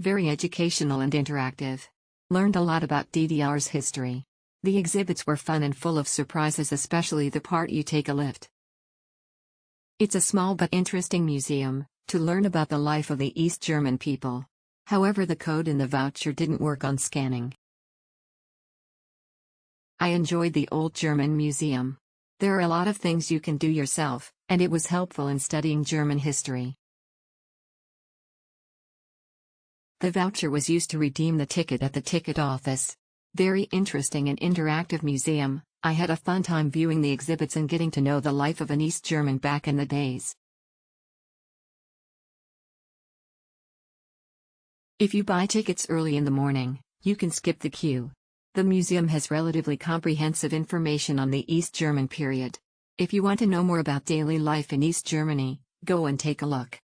Very educational and interactive. Learned a lot about DDR's history. The exhibits were fun and full of surprises, especially the part you take a lift. It's a small but interesting museum, to learn about the life of the East German people. However, the code in the voucher didn't work on scanning. I enjoyed the Old German Museum. There are a lot of things you can do yourself, and it was helpful in studying German history. The voucher was used to redeem the ticket at the ticket office. Very interesting and interactive museum. I had a fun time viewing the exhibits and getting to know the life of an East German back in the days. If you buy tickets early in the morning, you can skip the queue. The museum has relatively comprehensive information on the East German period. If you want to know more about daily life in East Germany, go and take a look.